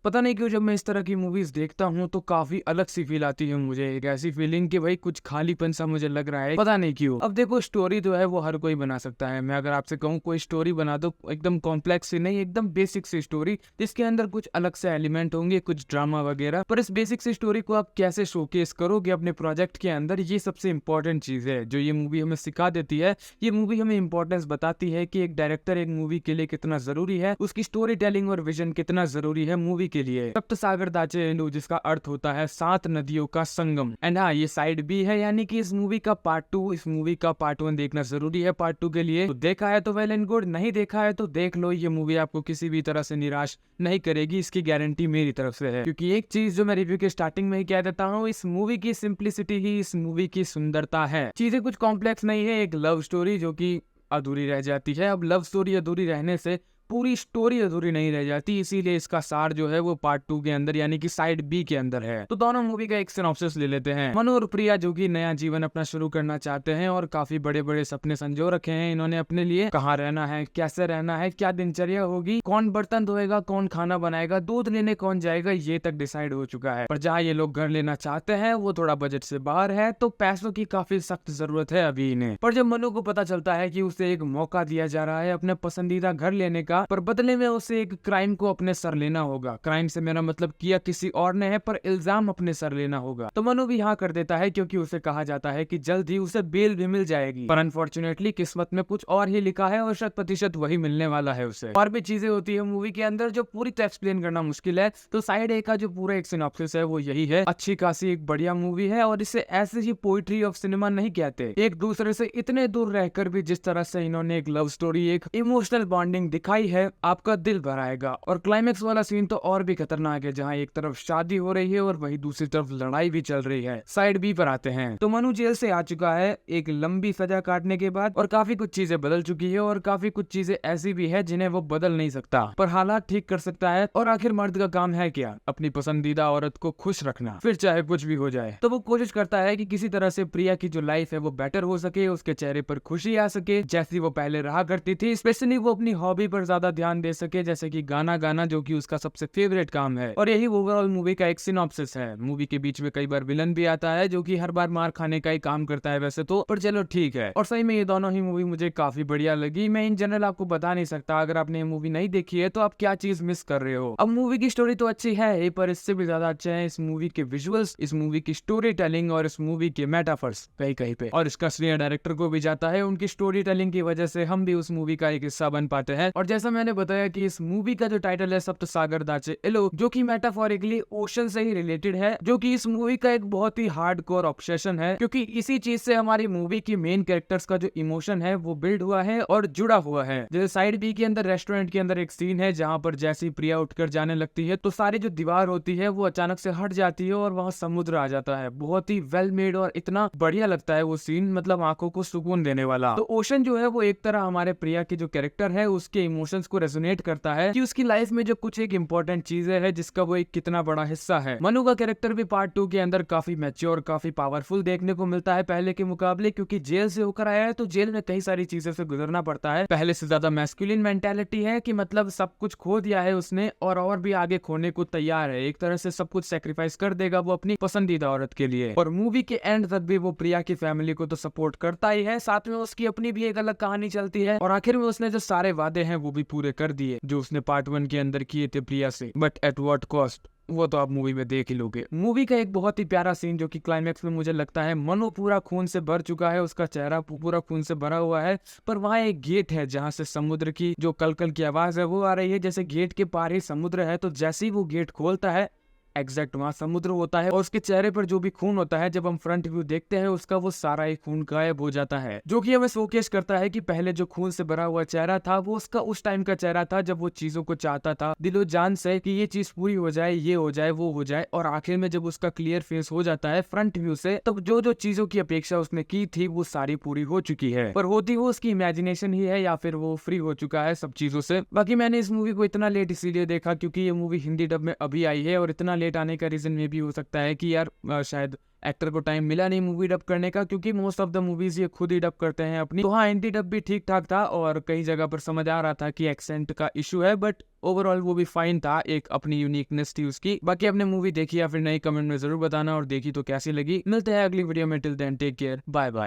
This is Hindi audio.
पता नहीं क्यों जब मैं इस तरह की मूवीज देखता हूँ तो काफी अलग सी फील आती है मुझे। एक ऐसी फीलिंग कि भाई कुछ खालीपन सा मुझे लग रहा है, पता नहीं क्यों। अब देखो, स्टोरी जो है वो हर कोई बना सकता है। मैं अगर आपसे कहूँ कोई स्टोरी बना दो, एकदम कॉम्प्लेक्स सी नहीं, एकदम बेसिक सी स्टोरी जिसके अंदर कुछ अलग से एलिमेंट होंगे, कुछ ड्रामा वगैरह, पर इस बेसिक सी स्टोरी को आप कैसे शोकेस करोगे अपने प्रोजेक्ट के अंदर, ये सबसे इंपॉर्टेंट चीज है जो ये मूवी हमें सिखा देती है। ये मूवी हमें इंपॉर्टेंस बताती है कि एक डायरेक्टर एक मूवी के लिए कितना जरूरी है, उसकी स्टोरी टेलिंग और विजन कितना जरूरी है मूवी के लिए। सप्त सागर दाचे इंदु, जिसका अर्थ होता है 7 नदियों का संगम। एंड हाँ, ये साइड बी है, यानी कि इस मूवी का पार्ट 2, इस मूवी का पार्ट 1 देखना जरूरी है पार्ट 2 के लिए। तो देखा है तो वेल एंड गुड, नहीं देखा है तो देख लो। ये मूवी आपको किसी भी तरह से निराश नहीं करेगी, इसकी गारंटी मेरी तरफ से है। क्योंकि एक चीज जो मैं रिव्यू के स्टार्टिंग में ही कह देता हूँ, इस मूवी की सिंप्लिसिटी ही इस मूवी की सुंदरता है। चीजें कुछ कॉम्प्लेक्स नहीं है, एक लव स्टोरी जो कि अधूरी रह जाती है। अब लव स्टोरी अधूरी रहने से पूरी स्टोरी अधूरी नहीं रह जाती, इसीलिए इसका सार जो है वो पार्ट 2 के अंदर यानी कि साइड बी के अंदर है। तो दोनों मूवी का एक सिनॉप्सिस ले लेते हैं। मनु और प्रिया जो कि नया जीवन अपना शुरू करना चाहते हैं और काफी बड़े बड़े सपने संजो रखे हैं इन्होंने अपने लिए। कहाँ रहना है, कैसे रहना है, क्या दिनचर्या होगी, कौन बर्तन धोएगा, कौन खाना बनाएगा, दूध लेने कौन जाएगा, ये तक डिसाइड हो चुका है। पर जहाँ ये लोग घर लेना चाहते हैं वो थोड़ा बजट से बाहर है, तो पैसों की काफी सख्त जरूरत है अभी इन्हें। पर जब मनु को पता चलता है कि उसे एक मौका दिया जा रहा है अपने पसंदीदा घर लेने का, पर बदले में उसे एक क्राइम को अपने सर लेना होगा। क्राइम से मेरा मतलब किया किसी और ने है, पर इल्जाम अपने सर लेना होगा। तो मनु भी हाँ कर देता है, क्योंकि उसे कहा जाता है कि जल्द ही उसे बेल भी मिल जाएगी। पर अनफॉर्चुनेटली किस्मत में कुछ और ही लिखा है और 100% वही मिलने वाला है उसे। और भी चीजें होती है मूवी के अंदर जो पूरी तरह एक्सप्लेन करना मुश्किल है। तो साइड ए का जो पूरा एक सिनॉप्सिस है वो यही है। अच्छी खासी एक बढ़िया मूवी है और इसे ऐसे ही पोइट्री ऑफ सिनेमा नहीं कहते। एक दूसरे से इतने दूर रहकर भी जिस तरह से इन्होंने एक लव स्टोरी, एक इमोशनल बॉन्डिंग दिखाई है, आपका दिल भर आएगा। और क्लाइमेक्स वाला सीन तो और भी खतरनाक है, जहाँ एक तरफ शादी हो रही है और वही दूसरी तरफ लड़ाई भी चल रही है। साइड बी पर आते हैं तो मनु जेल से आ चुका है एक लंबी सजा काटने के बाद, और काफी कुछ चीजें बदल चुकी है और काफी कुछ चीजें ऐसी भी है जिन्हें वो बदल नहीं सकता, पर हालात ठीक कर सकता है। और आखिर मर्द का काम है क्या? अपनी पसंदीदा औरत को खुश रखना, फिर चाहे कुछ भी हो जाए। तो वो कोशिश करता है कि किसी तरह से प्रिया की जो लाइफ है वो बेटर हो सके, उसके चेहरे पर खुशी आ सके जैसी वो पहले रहा करती थी। स्पेशली वो अपनी हॉबी पर ज्यादा ध्यान दे सके, जैसे कि गाना गाना, जो कि उसका सबसे फेवरेट काम है। और यही ओवरऑल मूवी का एक सिनॉप्सिस है। मूवी के बीच में कई बार विलन भी आता है जो कि हर बार मार खाने का ही काम करता है वैसे तो, पर चलो ठीक है। और सही में ये दोनों ही मूवी मुझे काफी बढ़िया लगी। मैं इन जनरल आपको बता नहीं सकता, अगर आपने ये मूवी नहीं देखी है तो आप क्या चीज मिस कर रहे हो। अब मूवी की स्टोरी तो अच्छी है, पर इससे भी ज्यादा अच्छे हैं इस मूवी के विजुअल्स, इस मूवी की स्टोरी टेलिंग और इस मूवी के मेटाफर्स कहीं कहीं पे। और इसका श्रेय डायरेक्टर को भी जाता है, उनकी स्टोरी टेलिंग की वजह से हम भी उस मूवी का एक हिस्सा बन पाते हैं। और जैसा मैंने बताया कि इस मूवी का जो टाइटल है सप्त सागर दाचे इलो, जो कि मेटाफोरिकली ओशन से ही रिलेटेड है, जो कि इस मूवी का एक बहुत ही हार्डकोर ऑब्सेशन है, क्योंकि इसी चीज से हमारी मूवी की मेन कैरेक्टर्स का जो इमोशन है वो बिल्ड हुआ है और जुड़ा हुआ है। जैसे साइड बी के अंदर रेस्टोरेंट के अंदर एक सीन है जहां पर जैसी प्रिया उठकर जाने लगती है तो सारी जो दीवार होती है वो अचानक से हट जाती है और वहां समुद्र आ जाता है। बहुत ही वेल मेड और इतना बढ़िया लगता है वो सीन, मतलब आंखों को सुकून देने वाला। तो ओशन जो है वो एक तरह हमारे प्रिया की जो कैरेक्टर है उसके इमोशंस को रेजोनेट करता है कि उसकी लाइफ में जो कुछ एक इंपॉर्टेंट चीजें है जिसका वो एक कितना बड़ा हिस्सा है। मनु का कैरेक्टर भी पार्ट 2 के अंदर काफी मैच्योर, काफी पावरफुल देखने को मिलता है पहले के मुकाबले, क्योंकि जेल से होकर आया है तो जेल में कई सारी चीजों से गुजरना पड़ता है। पहले से ज्यादा मैस्कुलिन मेंटालिटी है कि मतलब सब कुछ खो दिया है उसने और भी आगे खोने को तैयार है। एक तरह से सब कुछ सेक्रीफाइस कर देगा वो अपनी पसंदीदा औरत के लिए। और मूवी के एंड तक भी वो प्रिया की फैमिली को तो सपोर्ट करता ही है, साथ में उसकी अपनी भी एक अलग कहानी चलती है। और आखिर में उसने जो सारे वादे हैं वो भी पूरे कर दिए जो उसने पार्ट 1 के अंदर किए थे प्रिया से, बट एट व्हाट कॉस्ट, वो तो आप मूवी में देख ही लोगे। मूवी का एक बहुत ही प्यारा सीन जो कि क्लाइमेक्स में मुझे लगता है मनु पूरा खून से भर चुका है, उसका चेहरा पूरा खून से भरा हुआ है, पर वहाँ एक गेट है जहाँ से समुद्र की जो कलकल की आवाज है वो आ रही है, जैसे गेट के पार ही समुद्र है। तो जैसे ही वो गेट खोलता है एग्जैक्ट वहां समुद्र होता है और उसके चेहरे पर जो भी खून होता है जब हम फ्रंट व्यू देखते हैं उसका वो सारा ही खून गायब हो जाता है, जो कि हमें शोकेस करता है कि पहले जो खून से भरा हुआ चेहरा था वो उसका उस टाइम का चेहरा था जब वो चीजों को चाहता था दिलो जान से कि ये चीज पूरी हो जाए, ये हो जाए, वो हो जाए। और आखिर में जब उसका क्लियर फेस हो जाता है फ्रंट व्यू से, तब जो जो चीजों की अपेक्षा उसने की थी वो सारी पूरी हो चुकी है। पर होती वो उसकी इमेजिनेशन ही है या फिर वो फ्री हो चुका है सब चीजों से। बाकी मैंने इस मूवी को इतना लेट इसीलिए देखा क्योंकि ये मूवी हिंदी डब में अभी आई है और इतना लेट आने का रीजन में भी हो सकता है कि यार शायद एक्टर को टाइम मिला नहीं मूवी डब करने का, क्योंकि मोस्ट ऑफ द मूवीज ये खुद ही डब करते हैं अपनी। तो हाँ, हिंदी डब भी ठीक ठाक था और कई जगह पर समझ आ रहा था कि एक्सेंट का इशू है, बट ओवरऑल वो भी फाइन था, एक अपनी यूनिकनेस थी उसकी। बाकी आपने मूवी देखी या फिर नहीं, कमेंट में जरूर बताना, और देखी तो कैसी लगी। मिलते हैं अगली वीडियो में, till then take care, bye bye.